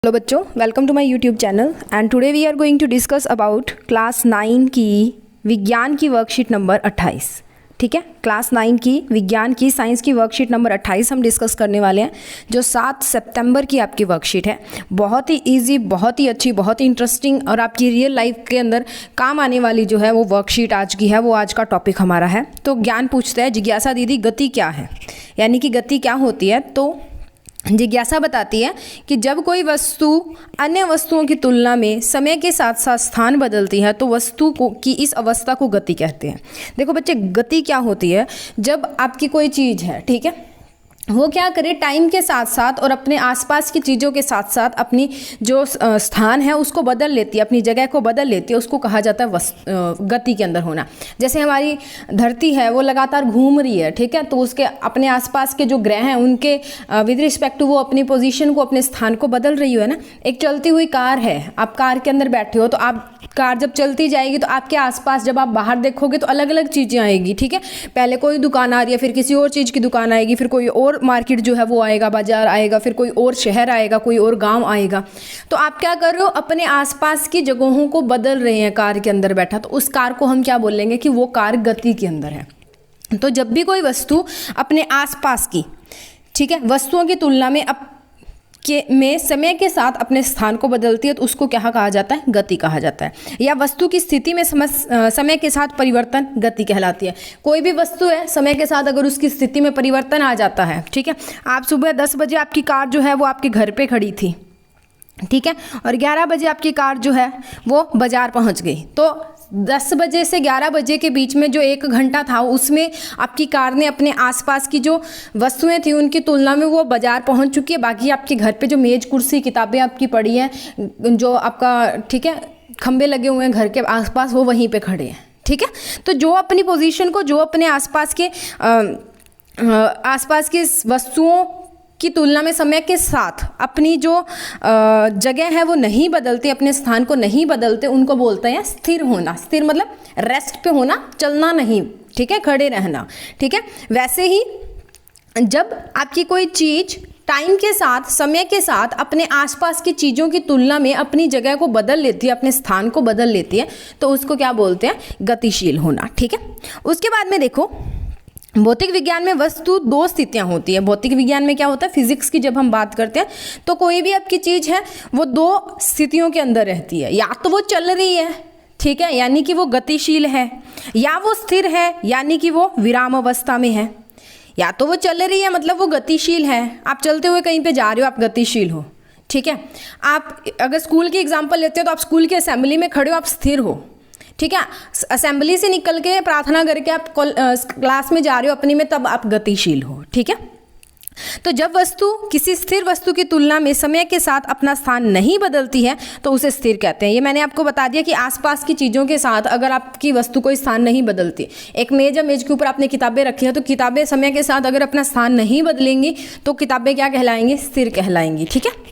Hello बच्चों, welcome to my YouTube channel and today we are going to discuss about class 9 की विज्ञान की worksheet number 28। ठीक है, क्लास 9 की विज्ञान की साइंस की वर्कशीट नंबर 28 हम डिस्कस करने वाले हैं, जो 7 सितंबर की आपकी वर्कशीट है। बहुत ही इजी, बहुत ही अच्छी, बहुत ही इंटरेस्टिंग और आपकी रियल लाइफ के अंदर काम आने वाली जो है वो वर्कशीट आज की है, वो आज का टॉपिक हमारा है। तो ज्ञान पूछता है, जिज्ञासा दीदी गति क्या है, यानी कि गति क्या होती है। तो जिज्ञासा बताती है कि जब कोई वस्तु अन्य वस्तुओं की तुलना में समय के साथ साथ स्थान बदलती है तो वस्तु को की इस अवस्था को गति कहते हैं। देखो बच्चे, गति क्या होती है, जब आपकी कोई चीज़ है, ठीक है, वो क्या करे, टाइम के साथ साथ और अपने आसपास की चीज़ों के साथ साथ अपनी जो स्थान है उसको बदल लेती है, अपनी जगह को बदल लेती है, उसको कहा जाता है गति के अंदर होना। जैसे हमारी धरती है वो लगातार घूम रही है, ठीक है, तो उसके अपने आसपास के जो ग्रह हैं उनके विद रिस्पेक्ट टू वो अपनी पोजीशन को, अपने स्थान को बदल रही है ना। एक चलती हुई कार है, आप कार के अंदर बैठे हो, तो आप कार जब चलती जाएगी तो आपके आसपास जब आप बाहर देखोगे तो अलग अलग चीज़ें आएगी, ठीक है। पहले कोई दुकान आ रही है, फिर किसी और चीज़ की दुकान आएगी, फिर कोई और मार्केट जो है वो आएगा, बाजार आएगा, फिर कोई और शहर आएगा, कोई और गांव आएगा। तो आप क्या कर रहे हो, अपने आसपास की जगहों को बदल रहे हैं कार के अंदर बैठा, तो उस कार को हम क्या बोलेंगे कि वो कार गति के अंदर है। तो जब भी कोई वस्तु अपने आसपास की, ठीक है, वस्तुओं की तुलना में में समय के साथ अपने स्थान को बदलती है तो उसको क्या कहा जाता है, गति कहा जाता है। या वस्तु की स्थिति में समय के साथ परिवर्तन गति कहलाती है। कोई भी वस्तु है, समय के साथ अगर उसकी स्थिति में परिवर्तन आ जाता है, ठीक है, आप सुबह 10 बजे आपकी कार जो है वो आपके घर पे खड़ी थी, ठीक है, और 11 बजे आपकी कार जो है वो बाजार पहुंच गई, तो 10 बजे से 11 बजे के बीच में जो 1 घंटा था उसमें आपकी कार ने अपने आसपास की जो वस्तुएं थी उनकी तुलना में वो बाजार पहुंच चुकी है। बाकी आपके घर पे जो मेज कुर्सी किताबें आपकी पड़ी हैं, जो आपका, ठीक है, खंबे लगे हुए हैं घर के आसपास, वो वहीं पे खड़े हैं, ठीक है। तो जो अपनी पोजीशन को, जो अपने आसपास के वस्तुओं की तुलना में समय के साथ अपनी जो जगह है वो नहीं बदलते, अपने स्थान को नहीं बदलते, उनको बोलते हैं स्थिर होना। स्थिर मतलब रेस्ट पे होना, चलना नहीं, ठीक है, खड़े रहना, ठीक है। वैसे ही जब आपकी कोई चीज़ टाइम के साथ, समय के साथ अपने आसपास की चीज़ों की तुलना में अपनी जगह को बदल लेती है, अपने स्थान को बदल लेती है, तो उसको क्या बोलते हैं, गतिशील होना, ठीक है। उसके बाद में देखो, भौतिक विज्ञान में वस्तु 2 स्थितियां होती है। भौतिक विज्ञान में क्या होता है, फिजिक्स की जब हम बात करते हैं तो कोई भी आपकी चीज़ है वो 2 स्थितियों के अंदर रहती है। या तो वो चल रही है, ठीक है, यानी कि वो गतिशील है, या वो स्थिर है, यानी कि वो विराम अवस्था में है। या तो वो चल रही है मतलब वो गतिशील है, आप चलते हुए कहीं पे जा रहे हो, आप गतिशील हो, ठीक है। आप अगर स्कूल की एग्जाम्पल लेते हो तो आप स्कूल की असेंबली में खड़े हो, आप स्थिर हो, ठीक है। असेंबली से निकल के प्रार्थना करके आप क्लास में जा रहे हो अपनी में, तब आप गतिशील हो, ठीक है। तो जब वस्तु किसी स्थिर वस्तु की तुलना में समय के साथ अपना स्थान नहीं बदलती है तो उसे स्थिर कहते हैं। ये मैंने आपको बता दिया कि आसपास की चीज़ों के साथ अगर आपकी वस्तु कोई स्थान नहीं बदलती, एक मेज है, मेज के ऊपर आपने किताबें रखी हैं, तो किताबें समय के साथ अगर अपना स्थान नहीं बदलेंगी तो किताबें क्या कहलाएंगी, स्थिर कहलाएंगी, ठीक है।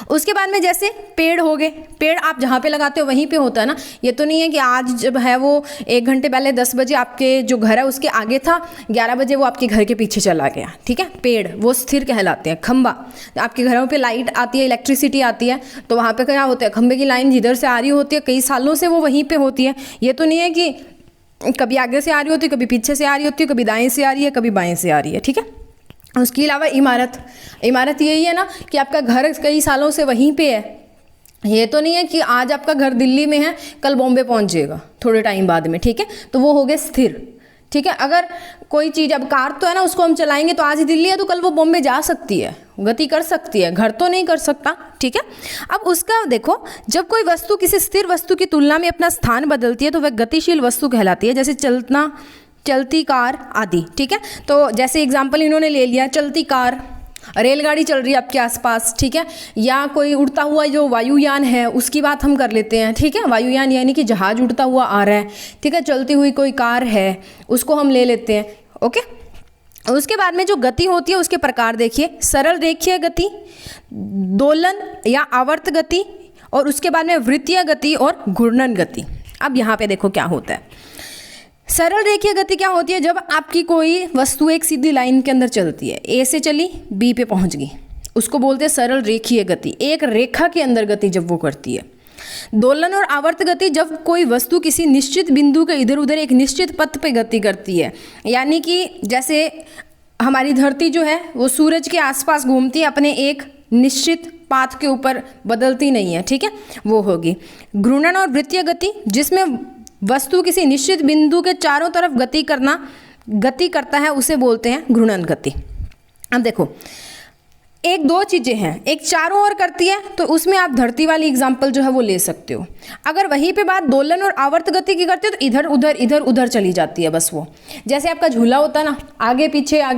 उसके बाद में जैसे पेड़ हो गए, पेड़ आप जहाँ पे लगाते हो वहीं पे होता है ना। ये तो नहीं है कि आज जब है वो 1 घंटे पहले 10 बजे आपके जो घर है उसके आगे था, 11 बजे वो आपके घर के पीछे चला गया, ठीक है। पेड़ वो स्थिर कहलाते हैं। खंबा, आपके घरों पे लाइट आती है, इलेक्ट्रिसिटी आती है, तो वहाँ पे क्या होता है, खंबे की लाइन जिधर से आ रही होती है कई सालों से वो वहीं पर होती है। ये तो नहीं है कि कभी आगे से आ रही होती है, कभी पीछे से आ रही होती है, कभी दाएँ से आ रही है, कभी बाएँ से आ रही है, ठीक है। उसके अलावा इमारत यही है ना कि आपका घर कई सालों से वहीं पे है। ये तो नहीं है कि आज आपका घर दिल्ली में है, कल बॉम्बे पहुंच जाएगा थोड़े टाइम बाद में, ठीक है। तो वो हो गए स्थिर, ठीक है। अगर कोई चीज़, अब कार तो है ना, उसको हम चलाएंगे तो आज दिल्ली है तो कल वो बॉम्बे जा सकती है, गति कर सकती है, घर तो नहीं कर सकता, ठीक है। अब उसका देखो, जब कोई वस्तु किसी स्थिर वस्तु की तुलना में अपना स्थान बदलती है तो वह गतिशील वस्तु कहलाती है। जैसे चलना, चलती कार आदि, ठीक है। तो जैसे एग्जाम्पल इन्होंने ले लिया, चलती कार, रेलगाड़ी चल रही है आपके आसपास, ठीक है, या कोई उड़ता हुआ जो वायुयान है उसकी बात हम कर लेते हैं, ठीक है। वायुयान यानी कि जहाज उड़ता हुआ आ रहा है, ठीक है। चलती हुई कोई कार है उसको हम ले लेते हैं, ओके। उसके बाद में जो गति होती है उसके प्रकार देखिए, सरल रेखीय गति, दोलन या आवर्त गति, और उसके बाद में वृत्तीय गति और घूर्णन गति। अब यहाँ पे देखो क्या होता है, सरल रेखीय गति क्या होती है, जब आपकी कोई वस्तु एक सीधी लाइन के अंदर चलती है, ए से चली बी पे पहुंच गई, उसको बोलते हैं सरल रेखीय गति, एक रेखा के अंदर गति जब वो करती है। दोलन और आवर्त गति, जब कोई वस्तु किसी निश्चित बिंदु के इधर उधर एक निश्चित पथ पे गति करती है, यानी कि जैसे हमारी धरती जो है वो सूरज के आसपास घूमती है, अपने एक निश्चित पाथ के ऊपर बदलती नहीं है, ठीक है, वो होगी। घूर्णन और वृत्तीय गति, जिसमें वस्तु किसी निश्चित बिंदु के चारों तरफ गति करता है, उसे बोलते हैं घूर्णन गति। अब देखो एक दो चीज़ें हैं, एक चारों ओर करती है तो उसमें आप धरती वाली एग्जाम्पल जो है वो ले सकते हो। अगर वहीं पे बात दोलन और आवर्त गति की करते हो तो इधर उधर चली जाती है बस वो। जैसे आपका झूला होता है ना, आगे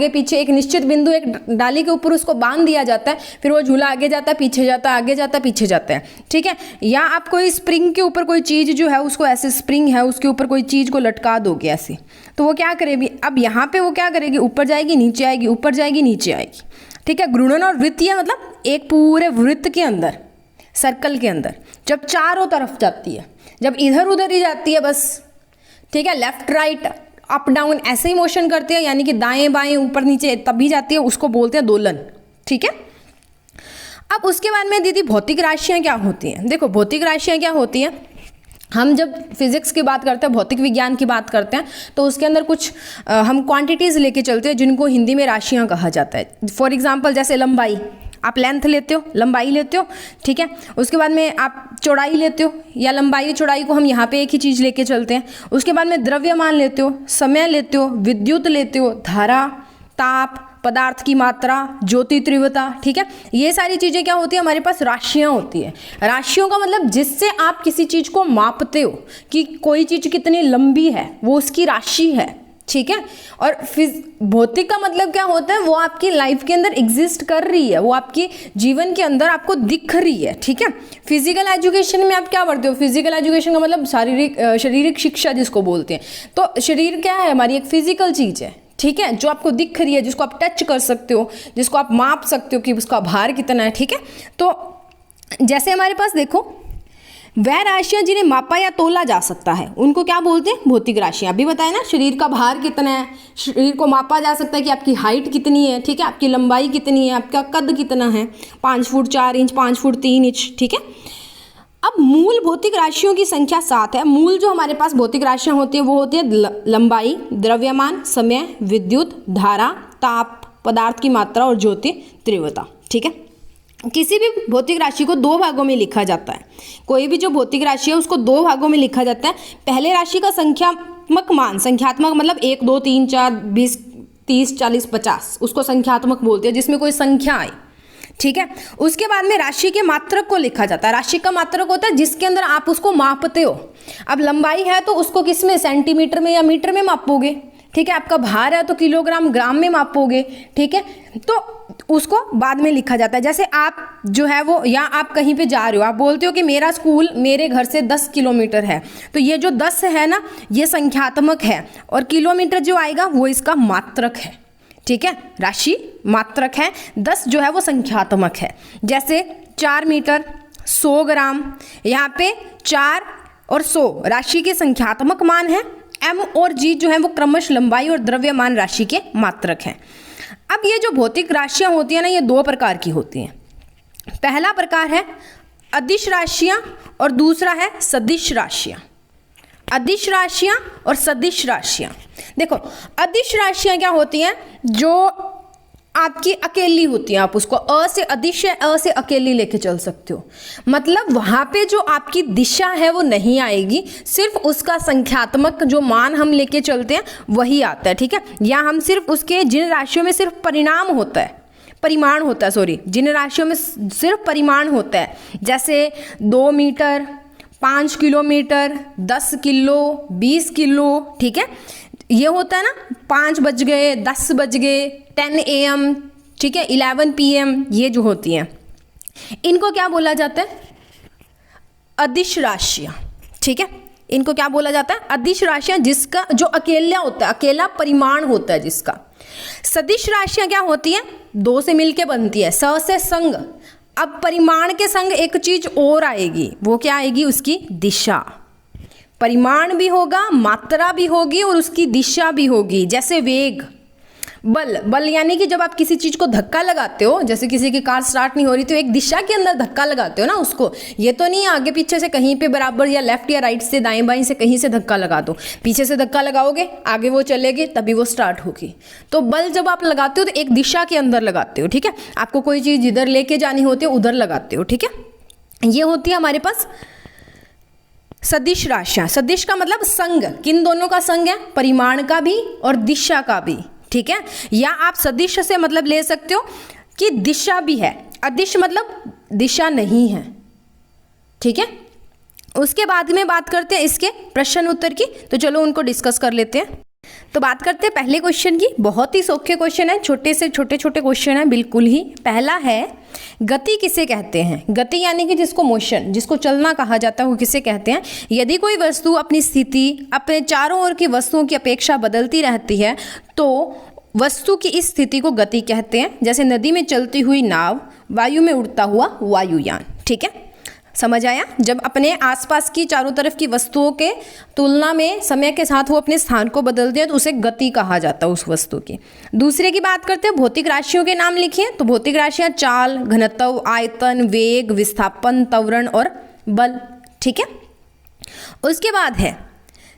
पीछे एक निश्चित बिंदु एक डाली के ऊपर उसको बांध दिया जाता है, फिर वो झूला आगे जाता है पीछे जाता है, आगे जाता है पीछे जाता है, ठीक है। या आप कोई स्प्रिंग के ऊपर कोई चीज़ जो है उसको ऐसे स्प्रिंग है उसके ऊपर कोई चीज़ को लटका दोगे ऐसे, तो वो क्या करेगी, अब यहाँ पे वो क्या करेगी, ऊपर जाएगी नीचे आएगी, ऊपर जाएगी नीचे आएगी, ठीक है। घूर्णन और वृत्तीय मतलब एक पूरे वृत्त के अंदर, सर्कल के अंदर जब चारों तरफ जाती है, जब इधर उधर ही जाती है बस, ठीक है, लेफ्ट राइट अप डाउन ऐसे ही मोशन करती है, यानी कि दाएं बाएं ऊपर नीचे तभी जाती है, उसको बोलते हैं दोलन, ठीक है। अब उसके बाद में दीदी भौतिक राशियाँ क्या होती हैं। देखो भौतिक राशियाँ क्या होती हैं, हम जब फिजिक्स की बात करते हैं, भौतिक विज्ञान की बात करते हैं, तो उसके अंदर कुछ हम क्वांटिटीज़ लेके चलते हैं जिनको हिंदी में राशियां कहा जाता है। फॉर एग्जांपल जैसे लंबाई, आप लेंथ लेते हो, लंबाई लेते हो, ठीक है। उसके बाद में आप चौड़ाई लेते हो, या लंबाई चौड़ाई को हम यहाँ पे एक ही चीज़ लेके चलते हैं। उसके बाद में द्रव्यमान लेते हो, समय लेते हो, विद्युत लेते हो, धारा, ताप, पदार्थ की मात्रा, ज्योति तीव्रता, ठीक है। ये सारी चीज़ें क्या होती है, हमारे पास राशियाँ होती है। राशियों का मतलब जिससे आप किसी चीज़ को मापते हो कि कोई चीज़ कितनी लंबी है, वो उसकी राशि है, ठीक है। और भौतिक का मतलब क्या होता है, वो आपकी लाइफ के अंदर एग्जिस्ट कर रही है, वो आपके जीवन के अंदर आपको दिख रही है, ठीक है। फिजिकल एजुकेशन में आप क्या पढ़ते हो, फिजिकल एजुकेशन का मतलब शारीरिक शिक्षा जिसको बोलते हैं। तो शरीर क्या है, हमारी एक फिजिकल चीज़ है, ठीक है, जो आपको दिख रही है, जिसको आप टच कर सकते हो, जिसको आप माप सकते हो कि उसका भार कितना है, ठीक है। तो जैसे हमारे पास देखो वह राशियाँ जिन्हें मापा या तोला जा सकता है उनको क्या बोलते हैं, भौतिक राशियाँ। अभी बताया ना, शरीर का भार कितना है, शरीर को मापा जा सकता है कि आपकी हाइट कितनी है, ठीक है, आपकी लंबाई कितनी है, आपका कद कितना है, 5 फुट 4 इंच, 5 फुट 3 इंच, ठीक है। अब मूल भौतिक राशियों की संख्या 7 है। मूल जो हमारे पास भौतिक राशियाँ होती है वो होती है लंबाई, द्रव्यमान, समय, विद्युत, धारा, ताप, पदार्थ की मात्रा और ज्योति तीव्रता, ठीक है। किसी भी भौतिक राशि को 2 भागों में लिखा जाता है। कोई भी जो भौतिक राशि है उसको 2 भागों में लिखा जाता है। पहले राशि का संख्यात्मक मान, संख्यात्मक मतलब 1 2 3 4 20 30 40 50, उसको संख्यात्मक बोलते हैं, जिसमें कोई संख्या आए, ठीक है। उसके बाद में राशि के मात्रक को लिखा जाता है। राशि का मात्रक होता है जिसके अंदर आप उसको मापते हो। अब लंबाई है तो उसको किस में, सेंटीमीटर में या मीटर में मापोगे, ठीक है। आपका भार है तो किलोग्राम ग्राम में मापोगे, ठीक है। तो उसको बाद में लिखा जाता है। जैसे आप जो है वो, या आप कहीं पे जा रहे हो, आप बोलते हो कि मेरा स्कूल मेरे घर से 10 किलोमीटर है, तो ये जो 10 है ना, ये संख्यात्मक है, और किलोमीटर जो आएगा वो इसका मात्रक है, ठीक है। राशि मात्रक है, 10 जो है वो संख्यात्मक है। जैसे 4 मीटर, 100 ग्राम, यहाँ पे 4 और 100 राशि के संख्यात्मक मान है। m और g जो है वो क्रमश लंबाई और द्रव्यमान राशि के मात्रक हैं। अब ये जो भौतिक राशियाँ होती हैं ना, ये 2 प्रकार की होती हैं। पहला प्रकार है अदिश राशियाँ और दूसरा है सदिश राशियाँ। अदिश राशियाँ और सदिश राशियाँ। देखो अदिश राशियाँ क्या होती हैं, जो आपकी अकेली होती हैं, आप उसको अ से अदिश है, अ से अकेली लेके चल सकते हो। मतलब वहाँ पे जो आपकी दिशा है वो नहीं आएगी, सिर्फ उसका संख्यात्मक जो मान हम लेके चलते हैं वही आता है, ठीक है। या हम सिर्फ उसके, जिन राशियों में सिर्फ परिमाण होता है, जिन राशियों में सिर्फ परिमाण होता है, जैसे 2 मीटर, 5 किलोमीटर, 10 किलो, 20 किलो, ठीक है। ये होता है ना, 5 बज गए, 10 बज गए, 10 AM, ठीक है, 11 PM, ये जो होती हैं इनको क्या बोला जाता है, अदिश राशियाँ, ठीक है। इनको क्या बोला जाता है, अदिश राशियाँ, जिसका जो अकेला होता है, अकेला परिमाण होता है जिसका। सदिश राशियाँ क्या होती हैं, 2 से मिलके बनती है, स से संग। अब परिमाण के संग एक चीज और आएगी, वो क्या आएगी, उसकी दिशा। परिमाण भी होगा, मात्रा भी होगी और उसकी दिशा भी होगी। जैसे वेग, बल, बल यानी कि जब आप किसी चीज को धक्का लगाते हो, जैसे किसी की कार स्टार्ट नहीं हो रही तो एक दिशा के अंदर धक्का लगाते हो ना उसको, ये तो नहीं आगे पीछे से कहीं पे बराबर या लेफ्ट या राइट से दाएं बाएं से कहीं से धक्का लगा दो। पीछे से धक्का लगाओगे, आगे वो चलेगी, तभी वो स्टार्ट होगी। तो बल जब आप लगाते हो तो एक दिशा के अंदर लगाते हो, ठीक है। आपको कोई चीज इधर लेके जानी होती है, उधर लगाते हो, ठीक है। ये होती है हमारे पास सदिश राशियां। सदिश का मतलब संग, किन दोनों का संग है, परिमाण का भी और दिशा का भी, ठीक है। या आप सदिश से मतलब ले सकते हो कि दिशा भी है, अदिश मतलब दिशा नहीं है, ठीक है। उसके बाद में बात करते हैं इसके प्रश्न उत्तर की, तो चलो उनको डिस्कस कर लेते हैं। तो बात करते हैं पहले क्वेश्चन की। बहुत ही सौखे क्वेश्चन है, छोटे से छोटे छोटे क्वेश्चन है बिल्कुल ही। पहला है, गति किसे कहते हैं। गति यानी कि जिसको मोशन, जिसको चलना कहा जाता है, वो किसे कहते हैं। यदि कोई वस्तु अपनी स्थिति अपने चारों ओर की वस्तुओं की अपेक्षा बदलती रहती है तो वस्तु की इस स्थिति को गति कहते हैं। जैसे नदी में चलती हुई नाव, वायु में उड़ता हुआ वायुयान, ठीक है। समझ आया। जब अपने आसपास की चारों तरफ की वस्तुओं के तुलना में समय के साथ वो अपने स्थान को बदलते हैं तो उसे गति कहा जाता है उस वस्तु की। दूसरे की बात करते हैं, भौतिक राशियों के नाम लिखिए। तो भौतिक राशियाँ चाल, घनत्व, आयतन, वेग, विस्थापन, त्वरण और बल, ठीक है। उसके बाद है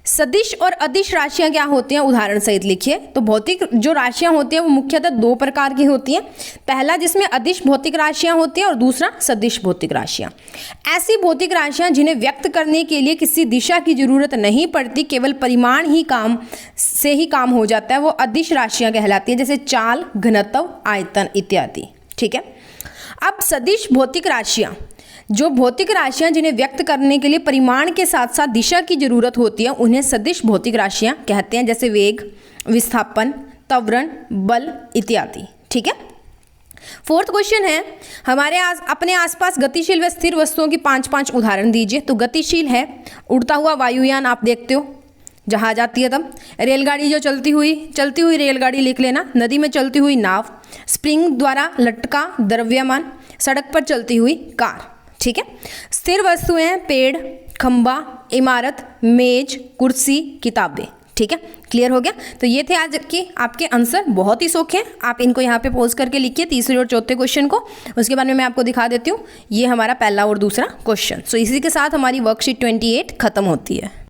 सदिश और अदिश राशियां क्या होती हैं, उदाहरण सहित लिखिए। तो भौतिक जो राशियां होती हैं वो मुख्यतः दो प्रकार की होती हैं। पहला जिसमें अदिश भौतिक राशियां होती हैं और दूसरा सदिश भौतिक राशियां। ऐसी भौतिक राशियां जिन्हें व्यक्त करने के लिए किसी दिशा की जरूरत नहीं पड़ती, केवल परिमाण ही से ही काम हो जाता है, वो अदिश राशियां कहलाती हैं। जैसे चाल, घनत्व, आयतन इत्यादि, ठीक है। अब सदिश भौतिक राशियां, जो भौतिक राशियां जिन्हें व्यक्त करने के लिए परिमाण के साथ साथ दिशा की जरूरत होती है, उन्हें सदिश भौतिक राशियां कहते हैं। जैसे वेग, विस्थापन, त्वरण, बल इत्यादि, ठीक है। फोर्थ क्वेश्चन है, हमारे अपने आसपास गतिशील व स्थिर वस्तुओं की 5-5 उदाहरण दीजिए। तो गतिशील है उड़ता हुआ वायुयान, आप देखते हो जहाज आती है तब। रेलगाड़ी जो चलती हुई रेलगाड़ी लिख लेना। नदी में चलती हुई नाव, स्प्रिंग द्वारा लटका द्रव्यमान, सड़क पर चलती हुई कार, ठीक है। स्थिर वस्तुएं हैं पेड़, खंबा, इमारत, मेज, कुर्सी, किताबें, ठीक है। क्लियर हो गया। तो ये थे आज के आपके आंसर, बहुत ही सौखे हैं। आप इनको यहाँ पे पोज करके लिखिए तीसरे और चौथे क्वेश्चन को। उसके बाद में मैं आपको दिखा देती हूँ, ये हमारा पहला और दूसरा क्वेश्चन। सो इसी के साथ हमारी वर्कशीट 28 खत्म होती है।